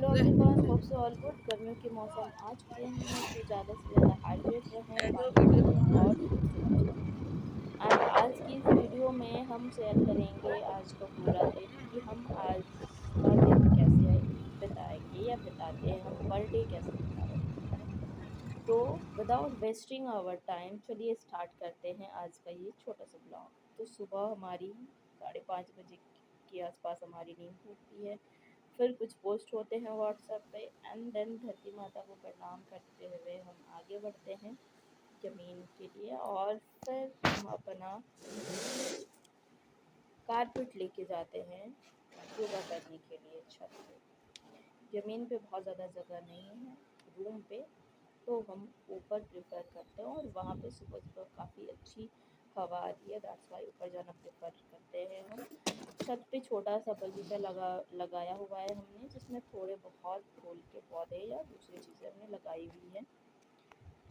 Hello everyone, hope so all good. गर्मियों के मौसम आ चुके हैं तो ज़्यादा से ज़्यादा हाइड्रेट रहें, पानी पिएं और धूप से बचें। एंड आज की इस वीडियो में हम शेयर करेंगे आज का पूरा दिन कि हम आज का दिन कैसे बिताएंगे या बिताते हैं, हम पर डे कैसे बिताते हैं। तो विदाउट वेस्टिंग आवर टाइम चलिए स्टार्ट करते हैं आज का ये छोटा सा ब्लॉग। तो सुबह हमारी 5:30 बजे के आसपास हमारी नींद खुलती है। फिर कुछ पोस्ट होते हैं व्हाट्सएप पे एंड देन धरती माता को प्रणाम करते हुए हम आगे बढ़ते हैं ज़मीन के लिए। और फिर हम अपना कारपेट लेके जाते हैं योगा करने के लिए छत पे। ज़मीन पे बहुत ज़्यादा जगह नहीं है रूम पे, तो हम ऊपर प्रेफर करते हैं और वहाँ पे सुबह सुबह काफ़ी अच्छी हवा आती है। दैट्स वाई ऊपर जाना प्रेफर करते हैं हम। छत पे छोटा सा बगीचा लगाया हुआ है हमने, जिसमें थोड़े बहुत फूल के पौधे या दूसरी चीज़ें हमने लगाई हुई हैं।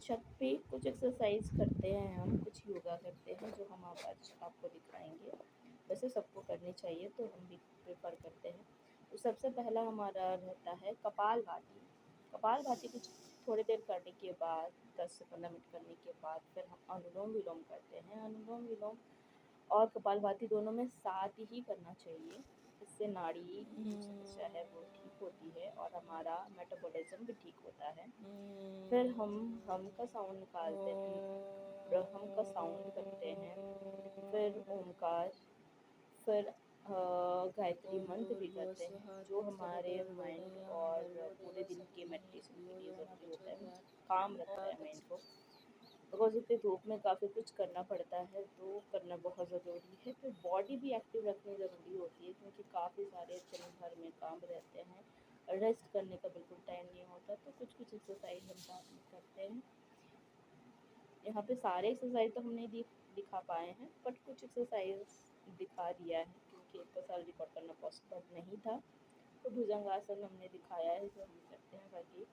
छत पे कुछ एक्सरसाइज करते हैं हम, कुछ योगा करते हैं जो हम आज आपको दिखाएंगे। वैसे सबको करनी चाहिए तो हम भी प्रेफर करते हैं। तो सबसे पहला हमारा रहता है कपालभाति। कपालभाति कुछ थोड़ी देर करने के बाद 10 से 15 मिनट करने के बाद फिर हम अनुलोम विलोम करते हैं। अनुलोम विलोम और कपालभाति दोनों में साथ ही करना चाहिए। इससे नाड़ी की जो समस्या है वो ठीक होती है और हमारा मेटाबॉलिज्म भी ठीक होता है। फिर हम का साउंड निकालते हैं, ब्रह्म का साउंड करते हैं, फिर ओमकार, फिर गायत्री मंत्र भी करते हैं जो हमारे माइंड और पूरे दिन के मेडिटेशन के लिए ज़रूरी होता है। काम रखता है माइंड को, बिकॉज इतनी धूप में काफ़ी कुछ करना पड़ता है तो करना बहुत ज़रूरी है। फिर बॉडी भी एक्टिव रखनी ज़रूरी होती है क्योंकि काफ़ी सारे दिन भर में काम रहते हैं, रेस्ट करने का बिल्कुल टाइम नहीं होता। तो कुछ कुछ एक्सरसाइज हम साथ में करते हैं। यहाँ पे सारे एक्सरसाइज तो हम नहीं दिखा पाए हैं, बट कुछ एक्सरसाइज दिखा दिया है क्योंकि इतना सारा रिकॉर्ड करना पॉसिबल नहीं था। तो भुजंगासन हमने दिखाया है जो हम करते हैं। बाकी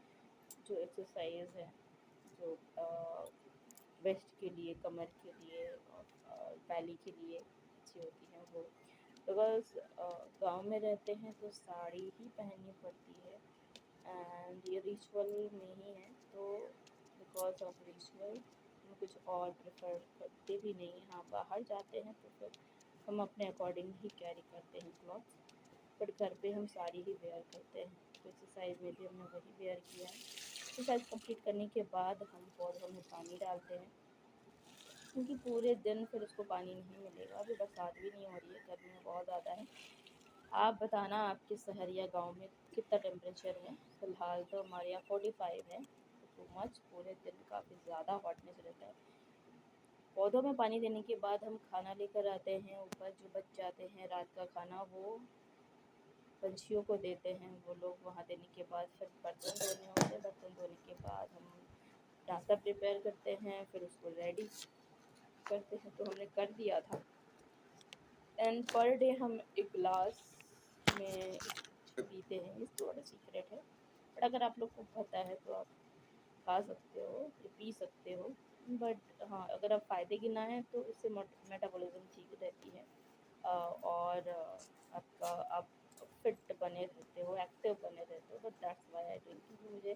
जो एक्सरसाइज है जो वेस्ट के लिए, कमर के लिए और बैली के लिए अच्छी होती हैं वो, बिकॉज गांव में रहते हैं तो साड़ी ही पहननी पड़ती है एंड ये रिचुअल में ही है। तो बिकॉज ऑफ रिचुअल हम कुछ और प्रेफर करते भी नहीं हैं। हाँ, बाहर जाते हैं तो फिर हम अपने अकॉर्डिंग ही कैरी करते हैं क्लॉथ्स, बट घर पे हम साड़ी ही वेयर करते हैं। तो एक्सरसाइज में भी हमने वही वेयर किया है। एक्सरसाइज कंप्लीट करने के बाद हम पौधों में पानी डालते हैं क्योंकि पूरे दिन फिर उसको पानी नहीं मिलेगा। अभी बरसात भी नहीं हो रही है, गर्मी बहुत ज़्यादा है। आप बताना आपके शहर या गांव में कितना टेम्परेचर है। फ़िलहाल तो हमारे यहाँ 45 है, टू मच। पूरे दिन काफ़ी ज़्यादा हॉटनेस रहता है। पौधों में पानी देने के बाद हम खाना लेकर आते हैं ऊपर। जो बच जाते हैं रात का खाना वो पंछियों को देते हैं। वो लोग वहाँ देने के बाद फिर बर्तन धोने होते हैं। बर्तन धोने के बाद हम नाश्ता प्रिपेयर करते हैं, फिर उसको रेडी करते हैं। तो हमने कर दिया था। एंड पर डे हम एक गिलास में पीते हैं। ये थोड़ा सीक्रेट है, बट अगर आप लोग को पता है तो आप खा सकते हो या पी सकते हो। बट हाँ, अगर आप फ़ायदे की ना है तो इससे मेटाबॉलिज्म ठीक रहती है। और आपका आप फिट बने रहते हो, एक्टिव बने रहते हो। But that's why I drink, क्योंकि मुझे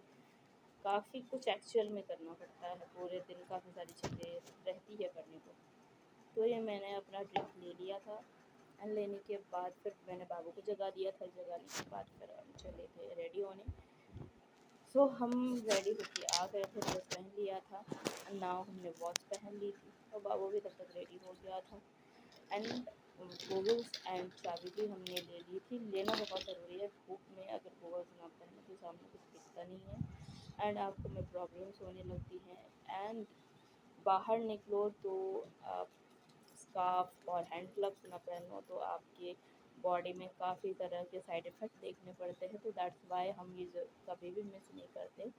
काफ़ी कुछ एक्चुअल में करना पड़ता है। पूरे दिन काफ़ी सारी चीज़ें रहती है करने को। तो ये मैंने अपना ड्रिंक ले लिया था एंड लेने के बाद फिर मैंने बाबू को जगा दिया था। जगाने के बाद फिर हम चले थे रेडी होने। सो हम रेडी होके आ गए थे, ड्रेस पहन लिया था एंड नाउ हमने वॉच पहन ली थी। तो बाबू भी तब तक रेडी हो गया था एंड गूगल्स एंड चाबी भी हमने ले ली थी। लेना बहुत ज़रूरी है धूप में। अगर गूगल्स ना पहने तो सामने कुछ दिखता नहीं है एंड आपको में प्रॉब्लम्स होने लगती हैं। एंड बाहर निकलो तो आप स्कार्फ और हैंड ग्लव्स ना पहनो तो आपके बॉडी में काफ़ी तरह के साइड इफ़ेक्ट देखने पड़ते हैं। तो दैट्स वाई हम ये कभी भी मिस नहीं करते।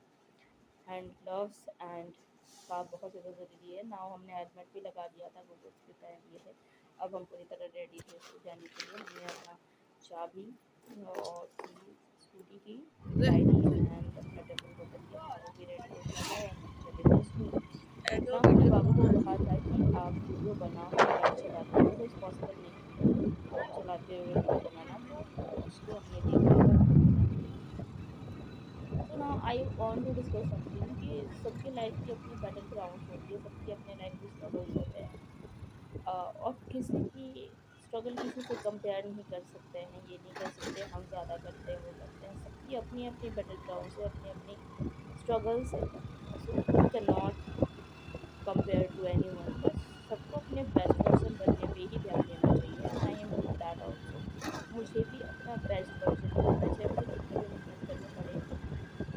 हैंड ग्लव्स एंड स्कार्फ बहुत ज़्यादा ज़रूरी है। नाउ हमने हेलमेट भी लगा दिया था, गूगल्स भी पहन लिए थे। अब हम पूरी तरह रेडी थे स्कूल जाने के लिए। हमने अपना चाबी और स्कूटी की डायरी एंड अपना टेबल को कर दिया। बाबू भी रेडी हो गया था और हम चले थे स्कूल। ना हमने बाबू को कहा था कि आप वीडियो बनाओ, हम गाड़ी चलाते हैं, बिकॉज पॉसिबल नहीं है चलाते हुए वीडियो बनाना। तो उसको हमने देखा था I want to discuss something कि सबकी लाइफ की अपनी बैटल ग्राउंड होती है, सबकी अपने लाइफ की स्ट्रगल्स होते हैं। और किसी की स्ट्रगल किसी से कंपेयर नहीं कर सकते हैं, ये नहीं कह सकते हम ज़्यादा करते हैं वो करते हैं, सबकी अपनी अपनी बैटल ग्राउंड से अपनी अपनी स्ट्रगल्स है। So we can not compare to anyone, बस सबको अपने बेस्ट पर्सन बनने पे ही ध्यान देना चाहिए। And I am doing that also. मुझे भी अपना बेस्ट वर्जन बनना है, चाहे मुझे कितनी भी मेहनत करनी पड़े,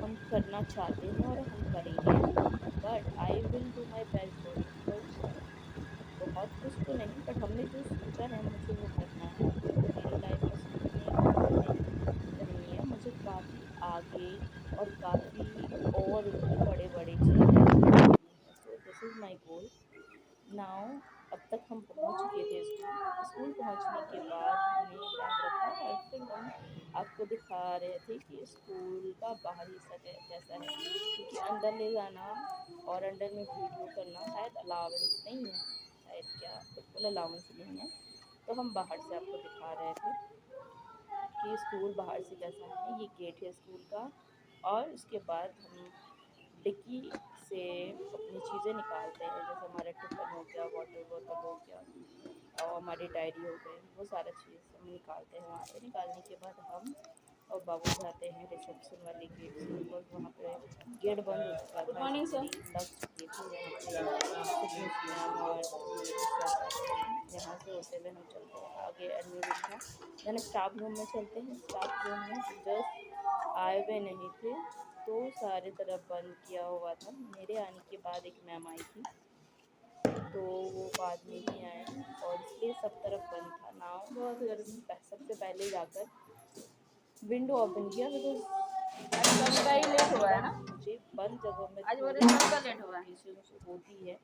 हम करना चाहते हैं और हम करेंगे। But I will do my best version, because बहुत कुछ तो नहीं, बट हमने जो सोचा है मुझे वो करना है। मेरी लाइफ बस इतने ही में रही है, मुझे काफ़ी आगे और काफ़ी और बड़े बड़े चीज़ें करनी है। So this is my goal now. अब तक हम पहुंच चुके थे स्कूल। स्कूल पहुंचने के बाद हमने बैग रखा और फिर हम आपको दिखा रहे थे कि स्कूल का बाहरी हिस्सा कैसा है, क्योंकि अंदर ले जाना और अंदर में वीडियो करना शायद अलाउंस नहीं है, शायद क्या बिल्कुल अलाउंस नहीं है। तो हम बाहर से आपको दिखा रहे थे कि स्कूल बाहर से कैसा है। ये गेट है स्कूल का, और उसके बाद हम डिक्की से अपनी चीज़ें निकालते हैं, जैसे हमारा टिफ़िन हो गया, वाटर बोतल हो गया और हमारी डायरी हो गई, वो सारा चीज़ हम निकालते हैं वहाँ पे। निकालने के बाद हम और बाबू जाते हैं रिसेप्शन वाले गेट से, बिकॉज वहाँ पे गेट बंद हो चुका था, मॉर्निंग सर। लग चुकी थी वहाँ पे फिटनेस मैम और मेरे सर जाते हैं। यहाँ से होते हुए हम चलते हैं आगे एडमिन रूम था, देन स्टाफ रूम में चलते हैं। स्टाफ रूम में जस्ट आए हुए नहीं थे तो सारे तरफ बंद किया हुआ था। मेरे आने के बाद एक मैम आई थी तो वो बाद में ही आए, और इसलिए सब तरफ बंद था। नाउ सबसे पहले जाकर विंडो ओपन किया, बिकॉज आज सबका ही लेट हुआ है ना। मुझे बंद जगहों में आज थोड़ी बोले सबका लेट हुआ है। पेशेंस होती है।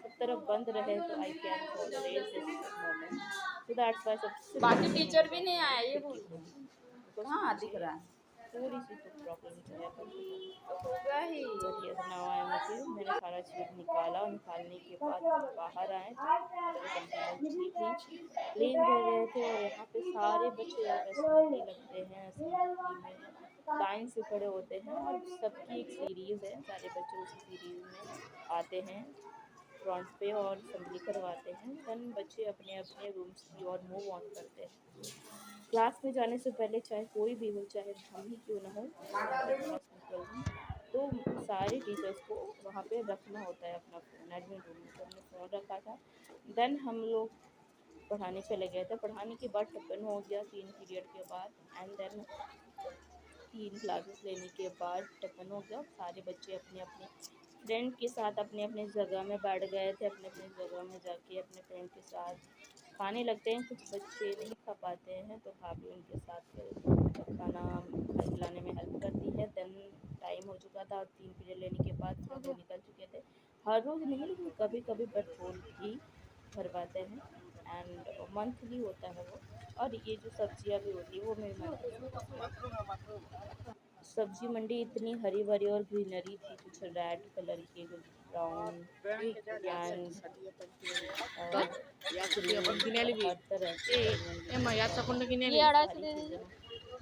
सब तरफ बंद रहे तो I can tolerate this moment, so that's why सबसे बाकी पहले टीचर भी नहीं आए, ये बोल खिड़की खोली, बिकॉज कहाँ दिख मुझे रहा है। थोड़ी सी तो प्रॉब्लम जो है बंद करने तो होगा ही। But yes now I am okay. मैंने सारा चीज़ निकाला, और निकालने के बाद हम बाहर आए तो तरह कंटेनर क्लीन कर रहे थे। और यहाँ पे सारे बच्चे जब असेंबली लगते हैं, असेंबली में लाइन से खड़े होते हैं, और सबकी एक सीरीज़ है, सारे बच्चे उसी सीरीज़ में आते हैं फ्रंट पे और असेंबली करवाते हैं। देन बच्चे अपने अपने रूम्स की ओर मूव ऑन करते हैं। क्लास में जाने से पहले चाहे कोई भी हो, चाहे हम ही क्यों ना हो, क्लास में प्रॉब्लम, तो सारे टीचर्स को वहाँ पे रखना होता है अपना फ़ोन एडमिन रूम में। तो हमने फ़ोन रखा था। देन हम लोग पढ़ाने चले गए थे। पढ़ाने के बाद टिफ़िन हो गया 3 पीरियड के बाद, एंड देन 3 क्लासेस लेने के बाद टिफ़िन हो गया। सारे बच्चे अपने अपने फ्रेंड के साथ अपने अपने जगह में बैठ गए थे। अपने अपने जगह में जाके अपने फ्रेंड के साथ खाने लगते हैं। कुछ बच्चे नहीं खा पाते हैं तो भाभी उनके साथ फिर खाना खिलाने में हेल्प करती है। देन टाइम हो चुका था और 3 पीरियड लेने के बाद सब वो निकल चुके थे। हर रोज़ नहीं, लेकिन कभी कभी पेट्रोल भी भरवाते हैं, एंड मंथली होता है वो। और ये जो सब्जियां भी होती है वो मेरी मंथली होती है। सब्जी मंडी इतनी हरी भरी और ग्रीनरी थी, कुछ रेड कलर की, कुछ ब्राउन एंड हर तरह की सब्जियां ये ये 250 सारी दे चीज़ें दीजिए।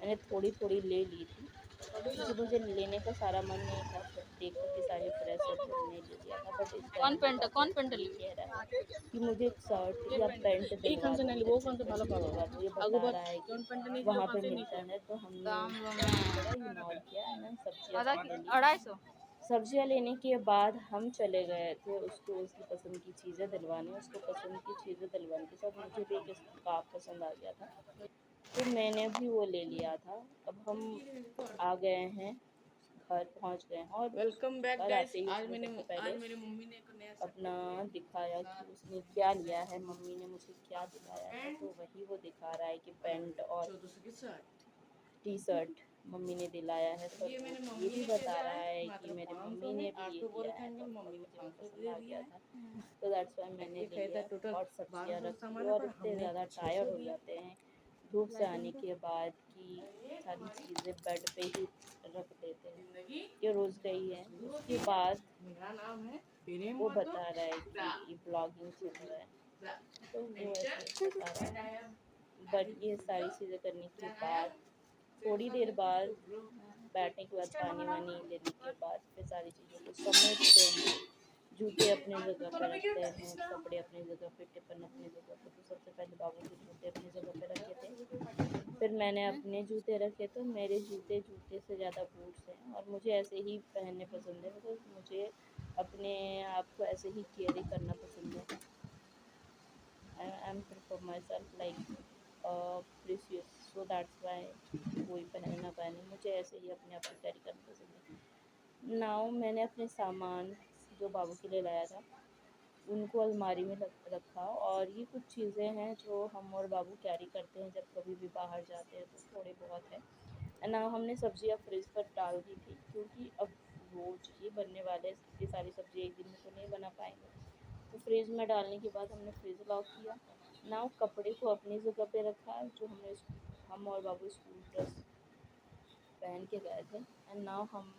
मैंने थोड़ी थोड़ी ले ली थी, क्योंकि मुझे लेने का सारा मन नहीं था। फिर देखा कि सारे फ्रेश है तो हमने ले लिया था। बट इस टाइम पे डॉक्टर कौन पेंट ये ली? कह रहा है कि मुझे एक शर्ट या पैंट दिलवा दो, मुझे फिटनेस दिलवा दो। ये बता रहा है कि वहाँ पे मिलता है। तो हमने दाम थोड़ा इग्नोर किया, एंड देन सब्जियाँ आधा सब ले ली। 250। सब्जियाँ लेने के बाद हम चले गए थे उसको उसकी पसंद की चीज़ें दिलवाने। उसको पसंद की चीज़ें दिलवाने के साथ मुझे भी एक स्कार्फ पसंद आ गया था, तो मैंने भी वो ले लिया था। अब हम आ गए हैं, घर पहुंच गए हैं, और वेलकम बैक घर गाइस। आते ही उसने सबसे पहले मेरी मम्मी ने एक नया अपना दिखाया कि उसने क्या लिया है, मम्मी ने मुझे क्या दिलाया है। तो वही वो दिखा रहा है कि पैंट और 1400 की शर्ट। टी शर्ट मम्मी ने दिलाया है सब ये को। मेरी ये मम्मी भी ने बता भेजा रहा है है कि मात्र मेरे 500 मम्मी में। ने भी आप ये तो बोल दिया रहे थे है, अंकल तो मम्मी ने मुझे भी 500 पसंद दे आ दिया गया है। था। तो दैट्स वाई मैंने ये ले खरीदा लिया। टोटल और सब्जियां 1200 रखी सामान है, और पर इतने हमने ज़्यादा 600 टायर्ड हो दिया। जाते हैं धूप से आने के बाद कि सारी चीज़ें बेड पे ही रख देते हैं। जिंदगी ये रोज़ का ही है। शुरू उसके होती है। बाद मेरा नाम है प्रेम वो माधव बता रहा है ब्रा कि ब्लॉगिंग चल रहा है, ब्रा तो वो एडिटर ऐसे बता रहा एंड है। आई एम बट हैविंग ये सारी सिस्टर चीज़ें करने के देन आई बाद एम थोड़ी सेल्स देर बाद टू ग्रो बैठने के बाद पानी वानी लेने के बाद फिर सारी चीज़ों को समेटते हैं, जूते अपनी जगह पे रखते हैं, कपड़े अपनी जगह पे, टिफिन अपनी जगह पे। तो सबसे पहले बाबू के जूते अपनी जगह पे रखे थे, फिर मैंने अपने जूते रखे। तो मेरे जूते जूते से ज़्यादा बूट्स हैं और मुझे ऐसे ही पहनने पसंद है, बिकॉज मुझे अपने आप को ऐसे ही केयर करना पसंद है। I am prefer my self like precious, so that's why कोई पहने ना पहने, मुझे ऐसे ही अपने आप को कैरी करना पसंद है। नाउ मैंने अपने सामान जो बाबू के लिए लाया था उनको अलमारी में रखा, और ये कुछ चीज़ें हैं जो हम और बाबू कैरी करते हैं जब कभी भी बाहर जाते हैं, तो थोड़े बहुत है ना। हमने सब्जियां फ्रिज पर डाल दी थी, क्योंकि अब रोज ही बनने वाले इतनी सारी सब्जी एक दिन में तो नहीं बना पाएंगे। तो फ्रिज में डालने के बाद हमने फ्रिज लॉक किया। नाउ कपड़े को अपनी जगह पे रखा, जो हम और बाबू स्कूल ड्रेस पहन के गए थे। एंड नाउ हम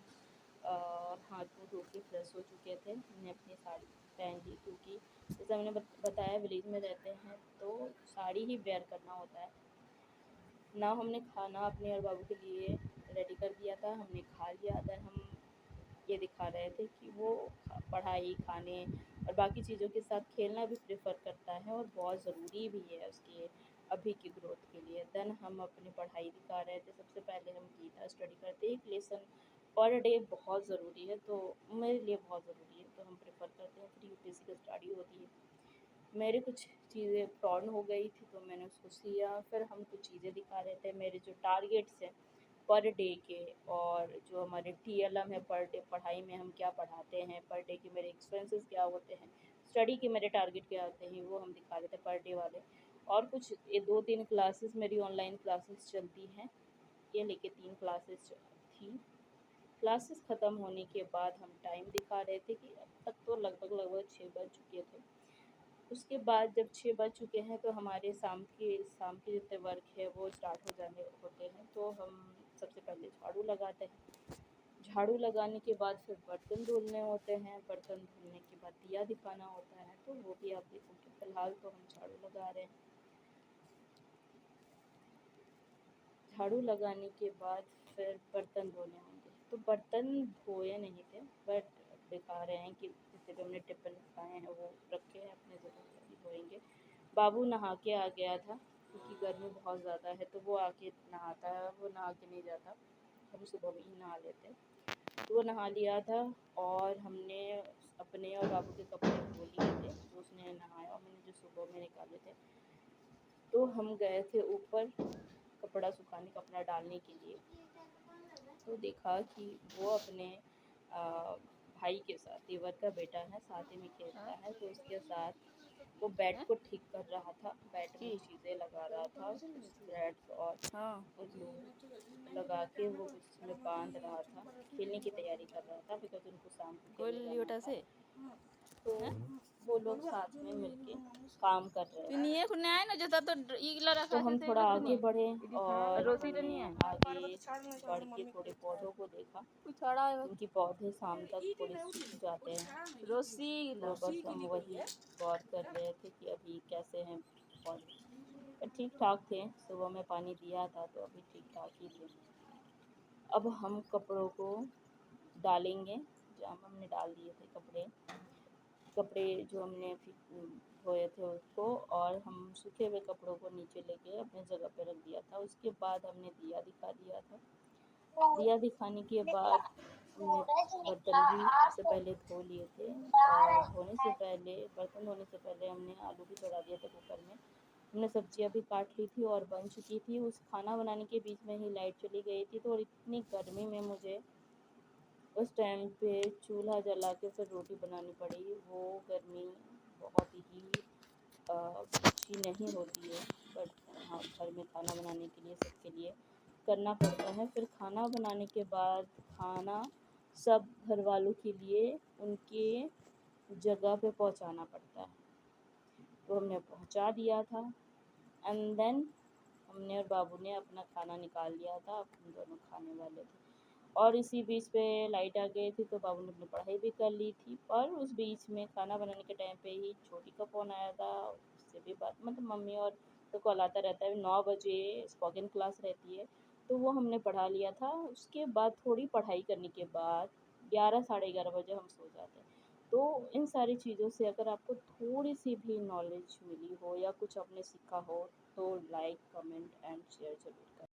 हाथ मुँह धो के फ्रेश हो चुके थे, हमने अपनी साड़ी पहन ली, क्योंकि जैसे हमने बताया विलेज में रहते हैं तो साड़ी ही वेयर करना होता है ना। हमने खाना अपने और बाबू के लिए रेडी कर दिया था, हमने खा लिया। देन हम ये दिखा रहे थे कि वो पढ़ाई, खाने और बाकी चीज़ों के साथ खेलना भी प्रेफर करता है, और बहुत ज़रूरी भी है उसके अभी की ग्रोथ के लिए। देन हम अपनी पढ़ाई दिखा रहे थे। सबसे पहले हम गीता स्टडी करते, एक लेसन पर डे बहुत ज़रूरी है, तो मेरे लिए बहुत ज़रूरी है, तो हम प्रेफर करते हैं। फिर यूपीएससी की स्टडी होती है, मेरे कुछ चीज़ें प्रॉब्लम हो गई थी तो मैंने उसको सिया। फिर हम कुछ चीज़ें दिखा रहे थे, मेरे जो टारगेट्स हैं पर डे के, और जो हमारे टीएलएम है पर डे पढ़ाई में हम क्या पढ़ाते हैं, पर डे के मेरे एक्सपेंसेस क्या होते हैं, स्टडी के मेरे टारगेट क्या होते हैं, वो हम दिखा रहे थे पर डे वाले। और कुछ ये 2-3 क्लासेस मेरी ऑनलाइन क्लासेस चलती हैं, ये लेके 3 क्लासेस थी। क्लासेस ख़त्म होने के बाद हम टाइम दिखा रहे थे कि अब तक तो लगभग 6 बज चुके थे। उसके बाद जब 6 बज चुके हैं तो हमारे शाम के जितने वर्क है वो स्टार्ट हो जाने होते हैं। तो हम सबसे पहले झाड़ू लगाते हैं, झाड़ू लगाने के बाद फिर बर्तन धुलने होते हैं, बर्तन धुलने के बाद दिया दिखाना होता है, तो वो भी आप देखोगे। फ़िलहाल तो हम झाड़ू लगा रहे हैं। झाड़ू लगाने के बाद फिर बर्तन धोने होंगे, तो बर्तन धोए नहीं थे, बट दिखा रहे हैं कि जितने भी हमने टिफ़िन खाए हैं वो रखे हैं अपने जगह पे, अभी धोएंगे। बाबू नहा के आ गया था, क्योंकि गर्मी बहुत ज़्यादा है तो वो आके नहाता है, वो नहा के नहीं जाता, हम सुबह में ही नहा लेते हैं। तो वो नहा लिया था, और हमने अपने और बाबू के कपड़े धो लिए थे जो उसने नहाया, और मैंने जो सुबह में निकाले थे। तो हम गए थे ऊपर कपड़ा सुखाने, कपड़ा डालने के लिए। तो देखा कि वो अपने भाई के साथ, देवर का बेटा है, साथ ही में खेलता है, तो उसके साथ वो बैट को ठीक कर रहा था, बैट में चीज़ें लगा रहा था, थ्रेड्स और ग्लू लगा के वो उसमें बांध रहा था, खेलने की तैयारी कर रहा था, बिकॉज उनको शाम को खेलने जाना था। तो वो लोग साथ में मिलके काम कर रहे थे। নিয়ে এখন নেয় না যে তা তো ইগলা রাখা तो আছে हम थोड़ा সেইগুলো তো आगे নিয়ে बढ़े और রসিটা हमने নিয়ে आगे बढ़ के थोड़े पौधों को देखा। ছড়া उनके पौधे शाम तक थोड़े सूख जाते हैं, রসি तो बस हम वही गौर कर रहे थे कि अभी कैसे हैं पौधे। पर ठीक ठाक थे, सुबह में पानी दिया था तो अभी ठीक ठाक ही थे। अब हम कपड़ों को डालेंगे, जहाँ हमने डाल दिए थे कपड़े, कपड़े जो हमने धोए थे उसको, और हम सूखे हुए कपड़ों को नीचे लेके अपने जगह पे रख दिया था। उसके बाद हमने दिया दिखा दिया था। दिया दिखाने के बाद हमने बर्तन भी सबसे पहले धो लिए थे, और बर्तन धोने से पहले हमने आलू भी चढ़ा दिया था कुकर में। हमने सब्जियां भी काट ली थी और बन चुकी थी। उस खाना बनाने के बीच में ही लाइट चली गई थी, तो और इतनी गर्मी में मुझे उस टाइम पे चूल्हा जला के फिर रोटी बनानी पड़ी। वो गर्मी बहुत ही अच्छी नहीं होती है, बट हाँ, घर में खाना बनाने के लिए सबके लिए करना पड़ता है। फिर खाना बनाने के बाद खाना सब घर वालों के लिए उनके जगह पे पहुंचाना पड़ता है, तो हमने पहुंचा दिया था। एंड देन हमने और बाबू ने अपना खाना निकाल लिया था, हम दोनों खाने वाले थे। और इसी बीच पे लाइट आ गई थी, तो बाबू ने अपनी पढ़ाई भी कर ली थी। पर उस बीच में खाना बनाने के टाइम पे ही छोटी का फ़ोन आया था, उससे भी बात, मतलब मम्मी और तो कॉल आता रहता है। 9 बजे स्पोकन क्लास रहती है, तो वो हमने पढ़ा लिया था। उसके बाद थोड़ी पढ़ाई करने के बाद 11 साढ़े 11 बजे हम सो जाते हैं। तो इन सारी चीज़ों से अगर आपको थोड़ी-सी भी नॉलेज मिली हो या कुछ आपने सीखा हो तो लाइक, कमेंट एंड शेयर ज़रूर करें।